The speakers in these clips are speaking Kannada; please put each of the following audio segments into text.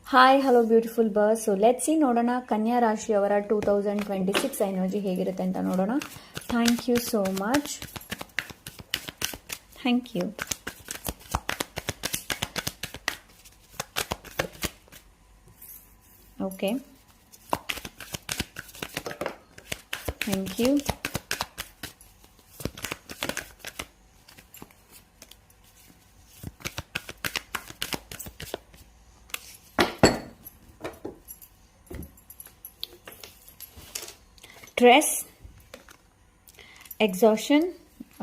Hi hello beautiful birds. So let's see ನೋಡೋಣ ಕನ್ಯಾ ರಾಶಿಯವರ 2026 ಎನರ್ಜಿ ಹೇಗಿರುತ್ತೆ ಅಂತ ನೋಡೋಣ. Thank you so much. Thank you. Okay, thank you. Stress, exhaustion,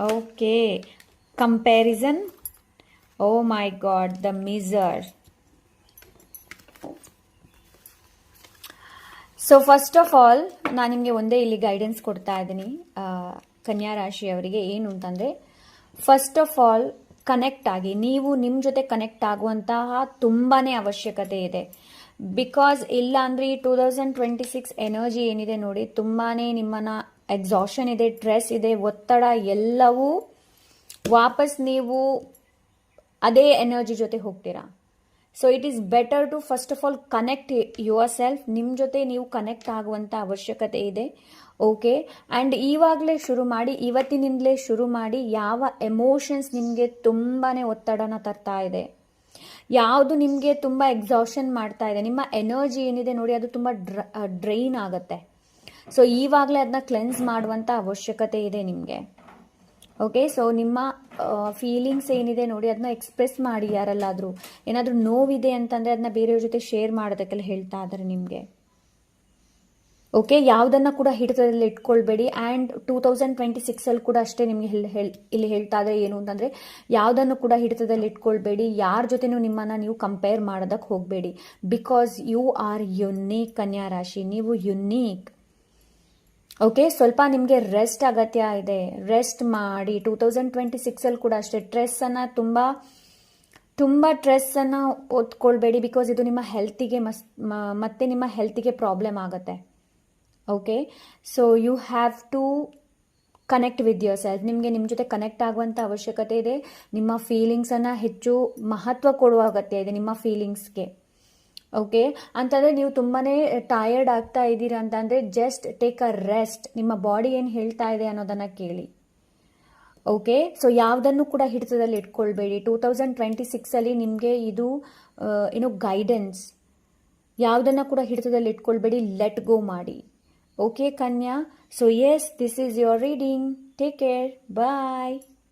okay, comparison, oh my god, the misery. So first of all ನಾನು ನಿಮಗೆ ಒಂದೇ ಇಲ್ಲಿ ಗೈಡೆನ್ಸ್ ಕೊಡ್ತಾ ಇದ್ದೀನಿ ಕನ್ಯಾ ರಾಶಿಯವರಿಗೆ. ಏನು ಅಂತಂದರೆ, ಫಸ್ಟ್ ಆಫ್ ಆಲ್ ಕನೆಕ್ಟ್ ಆಗಿ, ನೀವು ನಿಮ್ಮ ಜೊತೆ ಕನೆಕ್ಟ್ ಆಗುವಂತಹ ತುಂಬಾ ಅವಶ್ಯಕತೆ ಇದೆ. ಬಿಕಾಸ್ ಇಲ್ಲ ಅಂದರೆ ಈ 2026 ಎನರ್ಜಿ ಏನಿದೆ ನೋಡಿ, ತುಂಬಾ ನಿಮ್ಮನ್ನ ಎಕ್ಸಾಷನ್ ಇದೆ, ಸ್ಟ್ರೆಸ್ ಇದೆ, ಒತ್ತಡ ಎಲ್ಲವೂ ವಾಪಸ್ ನೀವು ಅದೇ ಎನರ್ಜಿ ಜೊತೆ ಹೋಗ್ತೀರಾ. So it is better to first of all connect yourself. ನಿಮ್ಮ ಜೊತೆ ನೀವು ಕನೆಕ್ಟ್ ಆಗುವಂಥ ಅವಶ್ಯಕತೆ ಇದೆ. ಓಕೆ, ಆ್ಯಂಡ್ ಇವಾಗಲೇ ಶುರು ಮಾಡಿ, ಇವತ್ತಿನಿಂದಲೇ ಶುರು ಮಾಡಿ. ಯಾವ ಎಮೋಷನ್ಸ್ ನಿಮಗೆ ತುಂಬಾ ಒತ್ತಡನ ತರ್ತಾ ಇದೆ, ಯಾವುದು ನಿಮಗೆ ತುಂಬ ಎಕ್ಸಾಷನ್ ಮಾಡ್ತಾ ಇದೆ, ನಿಮ್ಮ ಎನರ್ಜಿ ಏನಿದೆ ನೋಡಿ ಅದು ತುಂಬ ಡ್ರೈನ್ ಆಗುತ್ತೆ. ಸೊ ಇವಾಗಲೇ ಅದನ್ನ ಕ್ಲೆನ್ಸ್ ಮಾಡುವಂಥ ಅವಶ್ಯಕತೆ ಇದೆ ನಿಮಗೆ. ಓಕೆ, ಸೊ ನಿಮ್ಮ ಫೀಲಿಂಗ್ಸ್ ಏನಿದೆ ನೋಡಿ ಅದನ್ನ ಎಕ್ಸ್ಪ್ರೆಸ್ ಮಾಡಿ. ಯಾರಲ್ಲಾದರೂ ಏನಾದರೂ ನೋವಿದೆ ಅಂತಂದರೆ ಅದನ್ನ ಬೇರೆಯವ್ರ ಜೊತೆ ಶೇರ್ ಮಾಡೋದಕ್ಕೆಲ್ಲ ಹೇಳ್ತಾ ಇದ್ದಾರೆ ನಿಮಗೆ. ಓಕೆ, ಯಾವುದನ್ನು ಕೂಡ ಹಿಡಿತದಲ್ಲಿ ಇಟ್ಕೊಳ್ಬೇಡಿ. ಆ್ಯಂಡ್ 2026 ಕೂಡ ಅಷ್ಟೇ ನಿಮಗೆ ಇಲ್ಲಿ ಹೇಳ್ತಾ ಇದ್ರೆ ಏನು ಅಂತಂದರೆ, ಯಾವುದನ್ನು ಕೂಡ ಹಿಡಿತದಲ್ಲಿ ಇಟ್ಕೊಳ್ಬೇಡಿ. ಯಾರ ಜೊತೆನೂ ನಿಮ್ಮನ್ನು ನೀವು ಕಂಪೇರ್ ಮಾಡೋದಕ್ಕೆ ಹೋಗಬೇಡಿ. ಬಿಕಾಸ್ ಯು ಆರ್ ಯುನೀಕ್ ಕನ್ಯಾ ರಾಶಿ, ನೀವು ಯುನೀಕ್. ಓಕೆ, ಸ್ವಲ್ಪ ನಿಮಗೆ ರೆಸ್ಟ್ ಅಗತ್ಯ ಇದೆ, ರೆಸ್ಟ್ ಮಾಡಿ. 2026 ಕೂಡ ಅಷ್ಟೇ ಸ್ಟ್ರೆಸ್ಸನ್ನು ತುಂಬ ಸ್ಟ್ರೆಸ್ಸನ್ನು ಓದ್ಕೊಳ್ಬೇಡಿ. ಬಿಕಾಸ್ ಇದು ನಿಮ್ಮ ಹೆಲ್ತಿಗೆ ಮತ್ತೆ ನಿಮ್ಮ ಹೆಲ್ತಿಗೆ ಪ್ರಾಬ್ಲಮ್ ಆಗುತ್ತೆ. Okay, so you have to connect with yourself. ನಿಮಗೆ ನಿಮ್ಮ ಜೊತೆ ಕನೆಕ್ಟ್ ಆಗುವಂಥ ಅವಶ್ಯಕತೆ ಇದೆ. ನಿಮ್ಮ ಫೀಲಿಂಗ್ಸನ್ನು ಹೆಚ್ಚು ಮಹತ್ವ ಕೊಡುವ ಅಗತ್ಯ ಇದೆ ನಿಮ್ಮ ಫೀಲಿಂಗ್ಸ್ಗೆ. ಓಕೆ, ಅಂತಂದರೆ ನೀವು ತುಂಬಾ ಟಯರ್ಡ್ ಆಗ್ತಾ ಇದ್ದೀರಾ ಅಂತಂದರೆ ಜಸ್ಟ್ ಟೇಕ್ ಅ ರೆಸ್ಟ್. ನಿಮ್ಮ ಬಾಡಿ ಏನು ಹೇಳ್ತಾ ಇದೆ ಅನ್ನೋದನ್ನು ಕೇಳಿ. ಓಕೆ, ಸೊ ಯಾವುದನ್ನು ಕೂಡ ಹಿಡಿತದಲ್ಲಿ ಇಟ್ಕೊಳ್ಬೇಡಿ. 2026 ನಿಮಗೆ ಇದು ಏನು ಗೈಡೆನ್ಸ್. ಯಾವುದನ್ನು ಕೂಡ ಹಿಡಿತದಲ್ಲಿ ಇಟ್ಕೊಳ್ಬೇಡಿ, ಲೆಟ್ ಗೋ ಮಾಡಿ. Okay, Kanya. So yes, this is your reading. Take care. Bye.